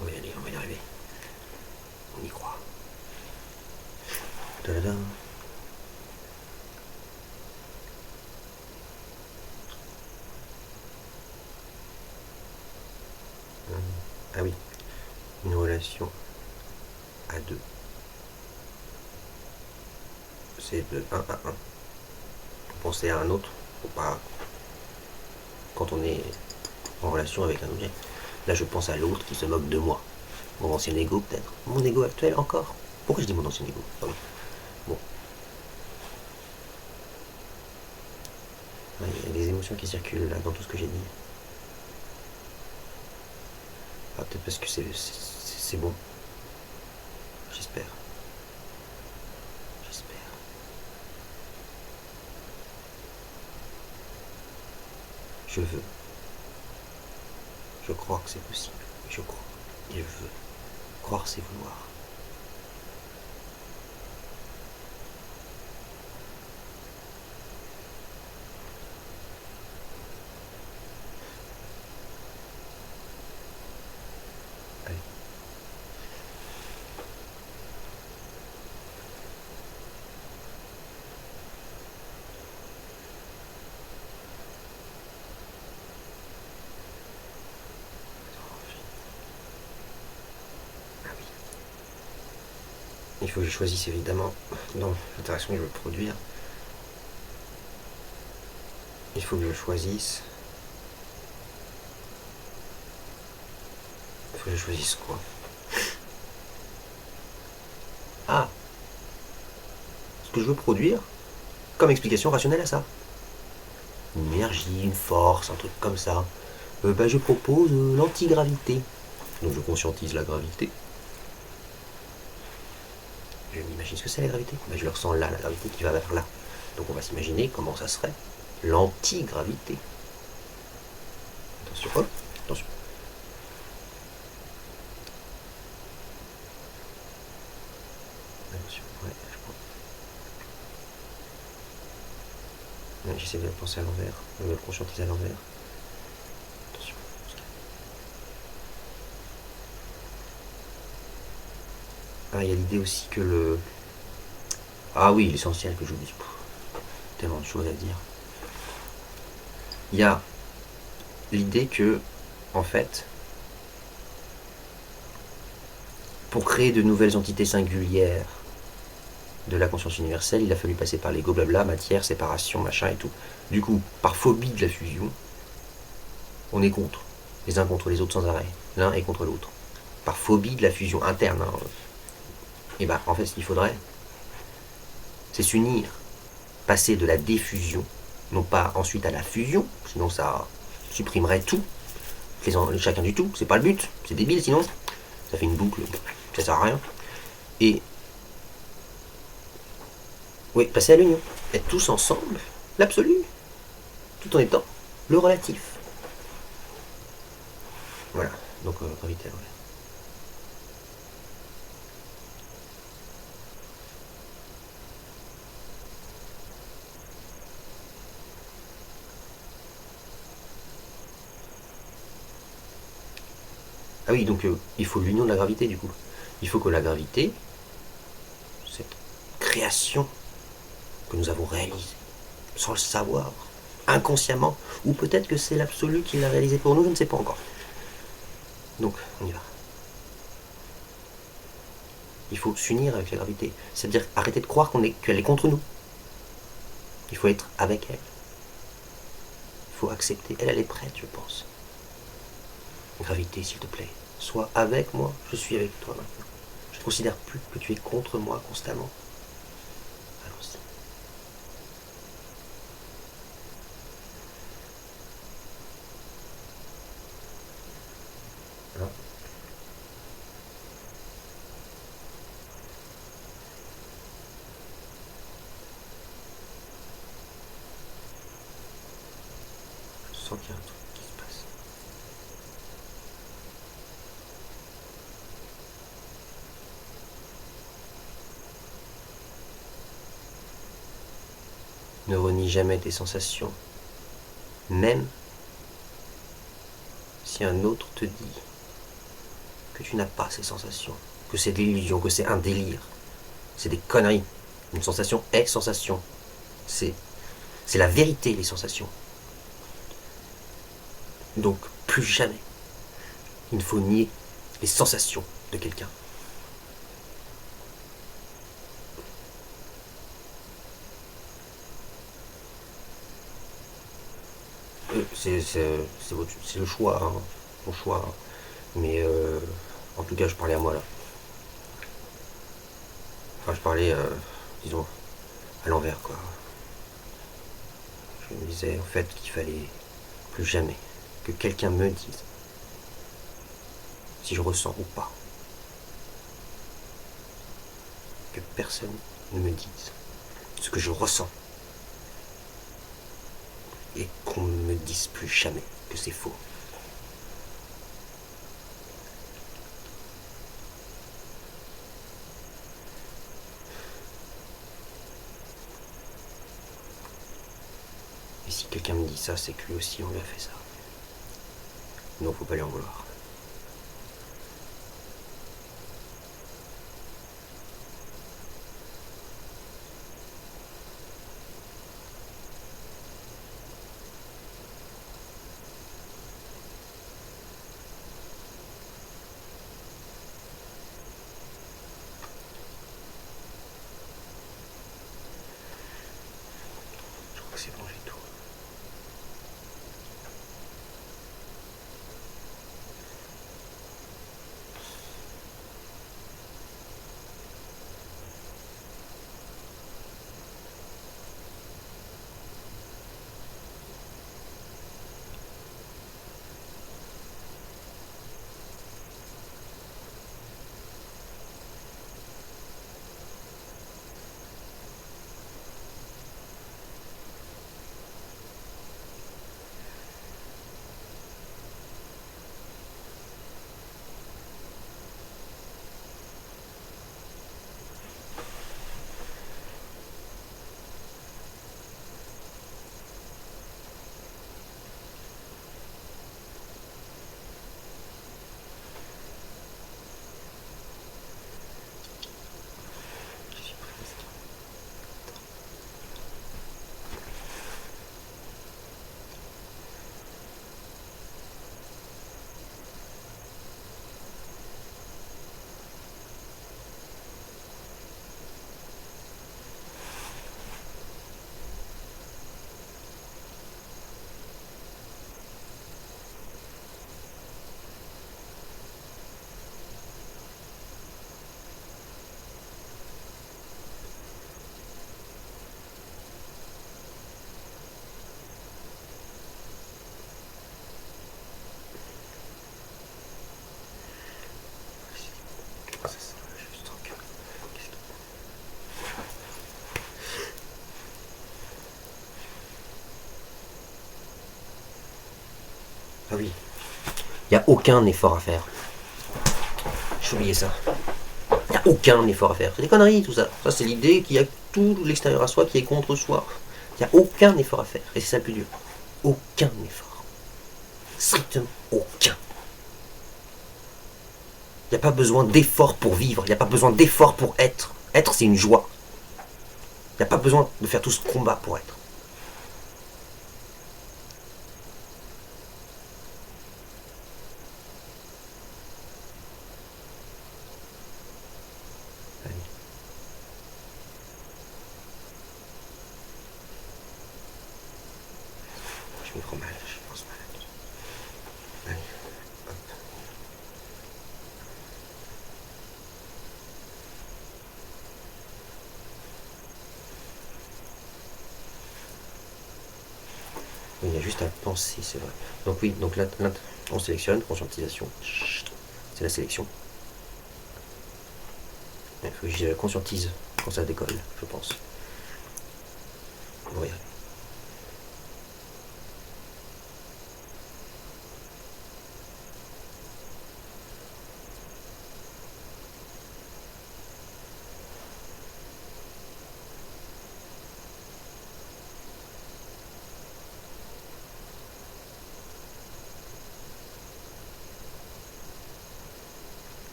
On va y aller, on va y arriver. On y croit. Ta-da-da. Ah oui, une relation à deux. C'est de 1 à 1. Pour penser à un autre, faut pas... Quand on est en relation avec un objet. Là, je pense à l'autre qui se moque de moi. Mon ancien ego, peut-être. Mon ego actuel, encore. Pourquoi je dis mon ancien ego? Ah oui. Bon. Il y a des émotions qui circulent là dans tout ce que j'ai dit. Ah, peut-être parce que c'est bon. J'espère. J'espère. Je veux. Je crois que c'est possible. Je crois. Et je veux. Croire, c'est vouloir. Allez. Ah oui. Il faut que je choisisse évidemment dans l'interaction que je veux produire. Il faut que je choisisse. Il faut que je choisisse quoi? Ah, ce que je veux produire comme explication rationnelle à ça. Une énergie, une force, un truc comme ça. Je propose l'antigravité. Donc je conscientise la gravité. Je m'imagine ce que c'est la gravité. Je le ressens là, la gravité qui va vers là. Donc on va s'imaginer comment ça serait l'antigravité. Attention, hop, attention. Attention, ouais, je crois. Ouais, j'essaie de le penser à l'envers, de le conscientiser à l'envers. Attention. Ah, il y a l'idée aussi que le... Ah oui, l'essentiel que j'oublie. Tellement de choses à dire. Il y a l'idée que, en fait, pour créer de nouvelles entités singulières de la conscience universelle, il a fallu passer par l'ego, blabla, matière, séparation, machin et tout. Du coup, par phobie de la fusion, on est contre. Les uns contre les autres sans arrêt. L'un est contre l'autre. Par phobie de la fusion interne. Et bah, en fait, ce qu'il faudrait, C'est s'unir, passer de la diffusion, non pas ensuite à la fusion, sinon ça supprimerait tout, chacun du tout, c'est pas le but, c'est débile sinon, ça fait une boucle, ça sert à rien. Et oui, passer à l'union, être tous ensemble, l'absolu, tout en étant le relatif. Voilà, donc gravité, ouais. Ah oui, donc il faut l'union de la gravité du coup. Il faut que la gravité, cette création que nous avons réalisée, sans le savoir, inconsciemment, ou peut-être que c'est l'absolu qui l'a réalisé pour nous, je ne sais pas encore. Donc, on y va. Il faut s'unir avec la gravité, c'est-à-dire arrêter de croire qu'elle est contre nous. Il faut être avec elle. Il faut accepter. Elle est prête, je pense. Gravité, s'il te plaît, sois avec moi, je suis avec toi maintenant. Je ne considère plus que tu es contre moi constamment. Allons-y. Voilà. Je sens qu'il y a un truc qui se passe. Ne renie jamais tes sensations, même si un autre te dit que tu n'as pas ces sensations, que c'est de l'illusion, que c'est un délire, c'est des conneries. Une sensation est sensation. C'est la vérité, les sensations. Donc, plus jamais, il ne faut nier les sensations de quelqu'un. C'est le choix, hein, mon choix. Hein. Mais en tout cas, je parlais à moi là. Enfin, je parlais, disons, à l'envers quoi. Je me disais en fait qu'il fallait plus jamais que quelqu'un me dise si je ressens ou pas. Que personne ne me dise ce que je ressens. Et qu'on ne me dise plus jamais que c'est faux. Et si quelqu'un me dit ça, c'est que lui aussi on lui a fait ça. Non, faut pas lui en vouloir. Je crois que c'est bon, j'ai tout. Ah oui. Il n'y a aucun effort à faire. J'ai oublié ça. Il n'y a aucun effort à faire. C'est des conneries tout ça. Ça c'est l'idée qu'il y a tout l'extérieur à soi qui est contre soi. Il n'y a aucun effort à faire. Et c'est ça le plus dur. Aucun effort. Strictement aucun. Il n'y a pas besoin d'effort pour vivre. Il n'y a pas besoin d'effort pour être. Être c'est une joie. Il n'y a pas besoin de faire tout ce combat pour être. Je me prends mal, je pense mal. Allez, hop. Il y a juste à penser, c'est vrai. Donc oui, donc là, on sélectionne, conscientisation. C'est la sélection. Il faut que je conscientise quand ça décolle, je pense. Oui.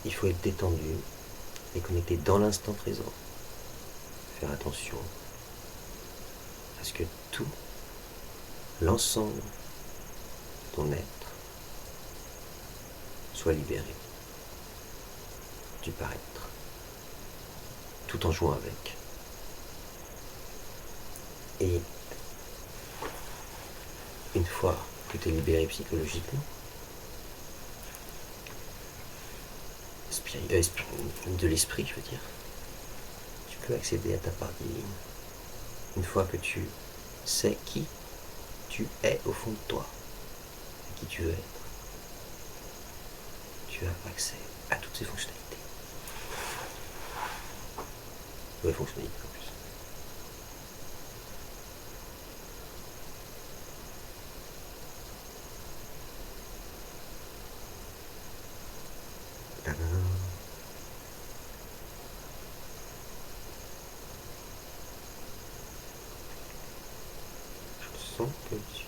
Il faut être détendu et connecté dans l'instant présent. Faire attention à ce que tout l'ensemble de ton être soit libéré du paraître, tout en jouant avec. Et une fois que tu es libéré psychologiquement, de l'esprit, je veux dire, tu peux accéder à ta part divine. Une fois que tu sais qui tu es au fond de toi, et qui tu veux être, tu as accès à toutes ces fonctionnalités. Ouais, fonctionnalités en plus. Je sens que tu...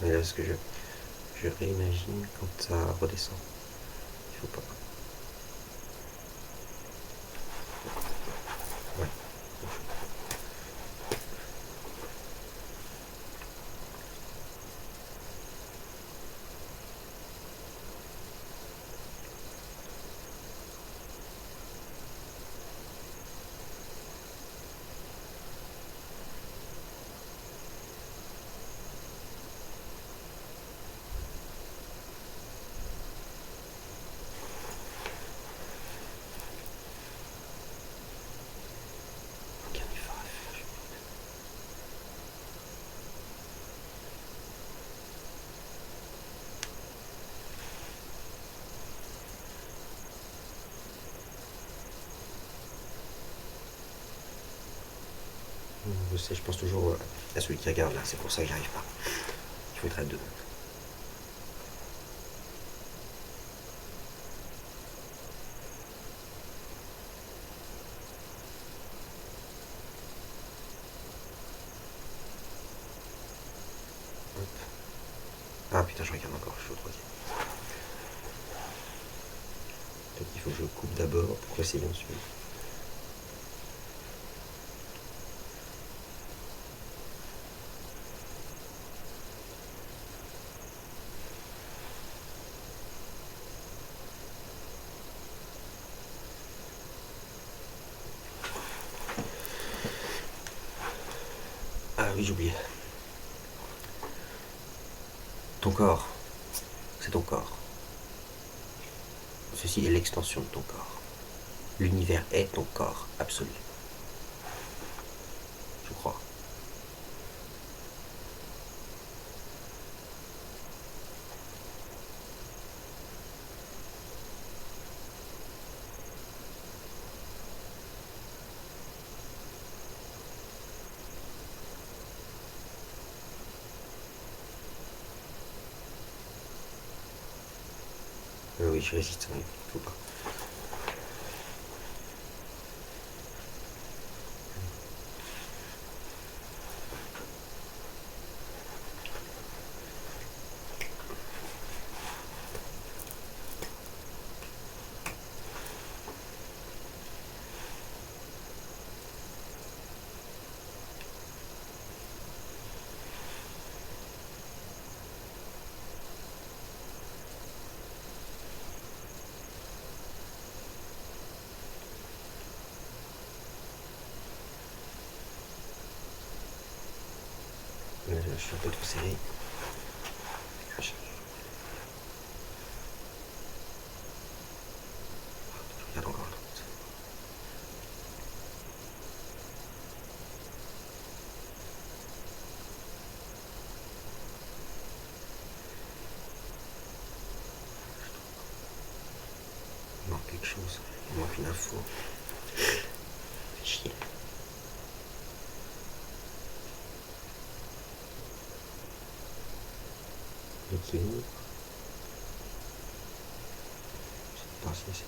Mais là, ce que je réimagine quand ça redescend. Il faut pas. Ouais. Aucun effort à faire. Je sais, je pense toujours à celui qui regarde là, c'est pour ça que j'arrive pas. Il faut être à deux. Hop. Ah putain, je regarde encore, je suis au troisième. Peut-être qu'il faut que je coupe d'abord pour essayer ensuite. Ah oui, j'oubliais. Ton corps c'est ton corps. Ceci est l'extension de ton corps. L'univers est ton corps absolu. Je crois. Oui, je résiste, il ne faut pas. Je suis un peu trop serré. Je regarde encore un autre. Il manque quelque chose. Il manque une info. Fait chier. L'équilibre. Je sais pas si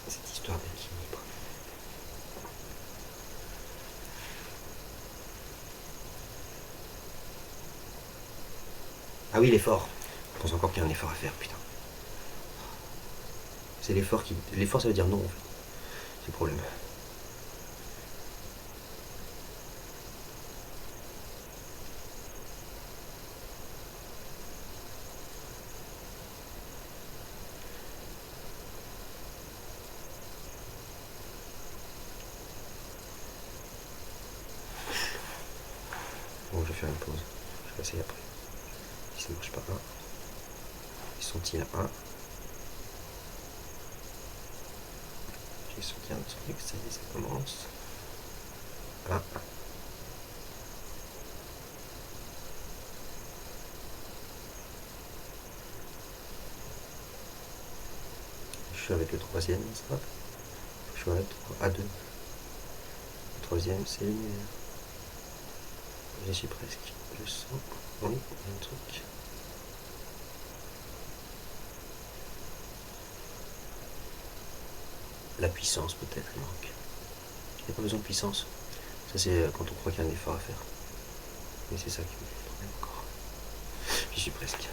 cette histoire d'équilibre. Ah oui, l'effort. Je pense encore qu'il y a un effort à faire, putain. C'est l'effort qui. L'effort, ça veut dire non, en fait. C'est le problème. Bon, je vais faire une pause. Je vais essayer après. Si ça ne marche pas, un. Ils sont-ils à 1? J'ai senti un truc, ça y est, ça commence. Ah. Je suis avec le troisième, ça va. Je suis à 2. Le troisième, c'est l'univers. J'y suis presque. Je sens. Oui, il y a un truc. La puissance, peut-être, il manque. Il n'y a pas besoin de puissance. Ça, c'est quand on croit qu'il y a un effort à faire. Mais c'est ça qui me fait le problème encore. J'y suis presque.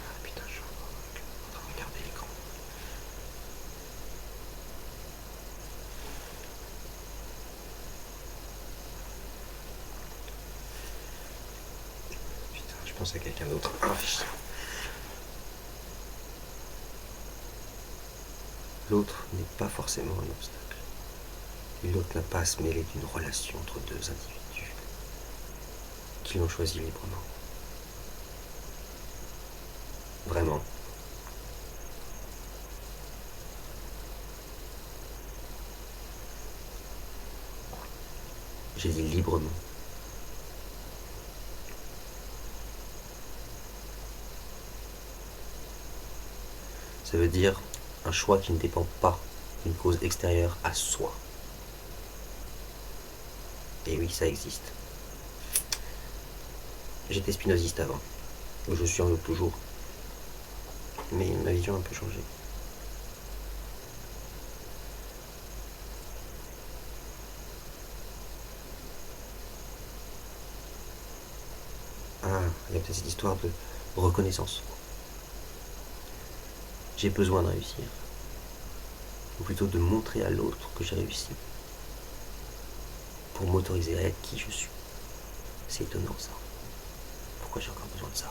Ah putain, je suis en train de regarder l'écran. Putain, je pense à quelqu'un d'autre. Ah, fichier. L'autre n'est pas forcément un obstacle. Et l'autre n'a pas à se mêler d'une relation entre deux individus qui l'ont choisi librement. Vraiment. J'ai dit librement. Ça veut dire un choix qui ne dépend pas d'une cause extérieure à soi. Et oui, ça existe. J'étais spinoziste avant. Je suis en doute toujours. Mais ma vision a un peu changé. Ah, il y a peut-être cette histoire de reconnaissance. j'ai besoin de réussir. Ou plutôt de montrer à l'autre que j'ai réussi. Pour m'autoriser à être qui je suis. C'est étonnant ça. Pourquoi j'ai encore besoin de ça?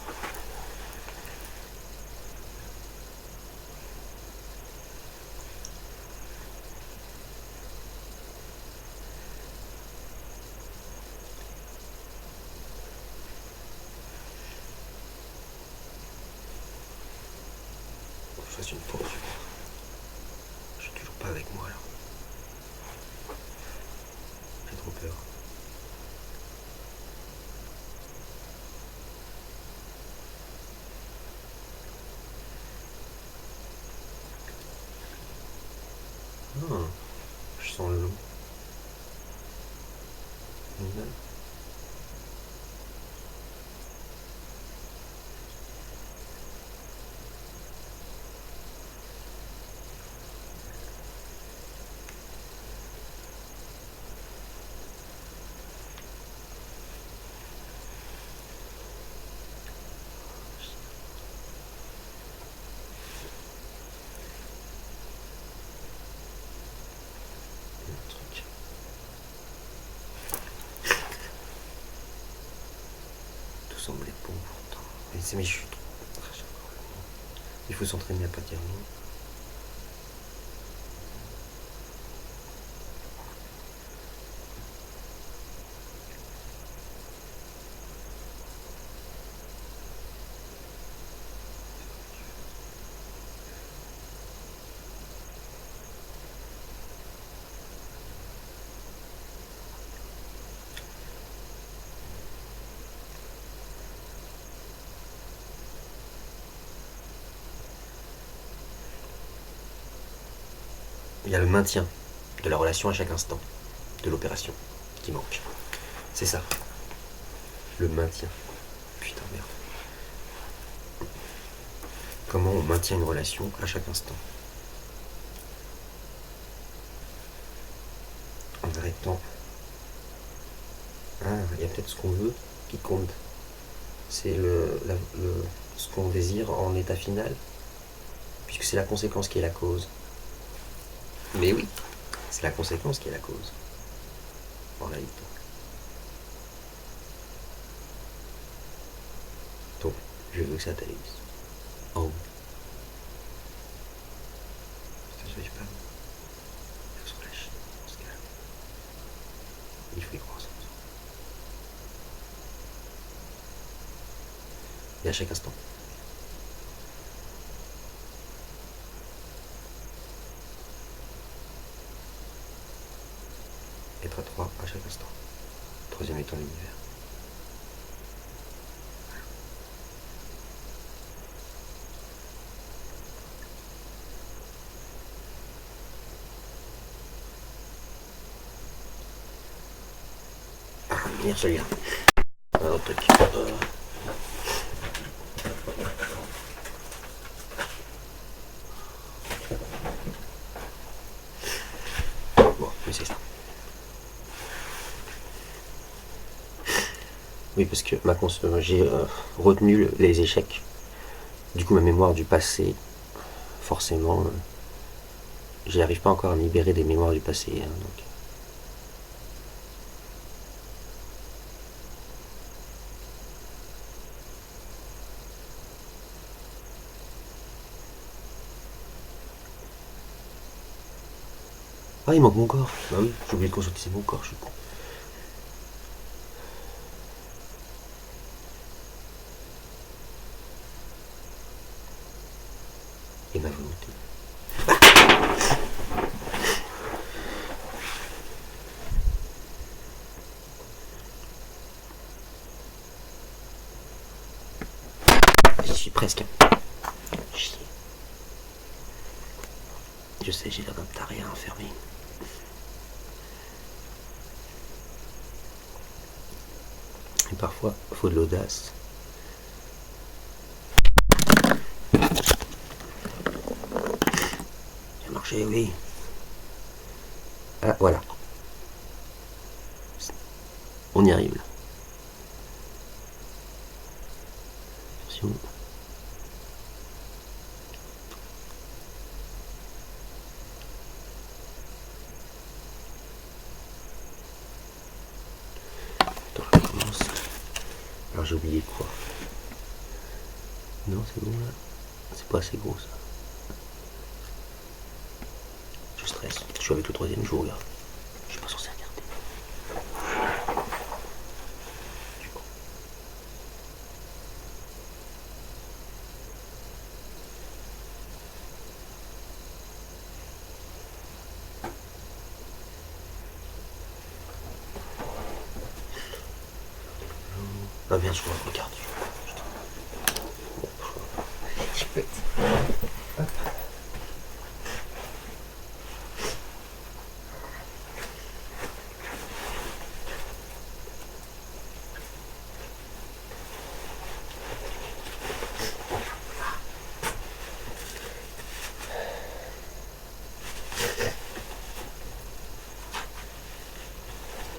Je fasse une pause. Je suis toujours pas avec moi là. J'ai trop peur. Ah, je sens le loup. Truc. Tout semblait bon pourtant. Mais je suis trop. Il faut s'entraîner à pas dire non. Il y a le maintien de la relation à chaque instant de l'opération qui manque. C'est ça. Le maintien. Putain, merde. Comment on maintient une relation à chaque instant? En arrêtant. Ah, il y a peut-être ce qu'on veut qui compte. C'est ce qu'on désire en état final, puisque c'est la conséquence qui est la cause. Mais oui, c'est la conséquence qui est la cause, en réalité. Donc, je veux que ça t'aille en haut. Ça se fait pas. Il faut se relâcher, on se calme. Il faut y croire. Et à chaque instant. Être à 3 à chaque instant. Troisième étant l'univers. Ah, merde, celui-là. Un autre truc. Bon, mais c'est ça. Oui, parce que j'ai retenu les échecs. Du coup, ma mémoire du passé, forcément, j'y arrive pas encore à me libérer des mémoires du passé. Hein, donc. Ah, il manque mon corps. Bah oui, j'ai oublié de conscientiser mon corps, je suis con. Et ma volonté. J'y suis presque. Chier. Je sais, j'ai l'air d'un taré à enfermer. Et parfois, il faut de l'audace. Ça a marché, oui. Ah, voilà. On y arrive là. Attention. j'ai oublié quoi. Non, c'est bon là. C'est pas assez gros ça. Je stresse. Je suis avec le troisième, je vous regarde. Je suis pas censé regarder. Je suis con. Ah bien sûr, regarde. Putain. Bon, je peux.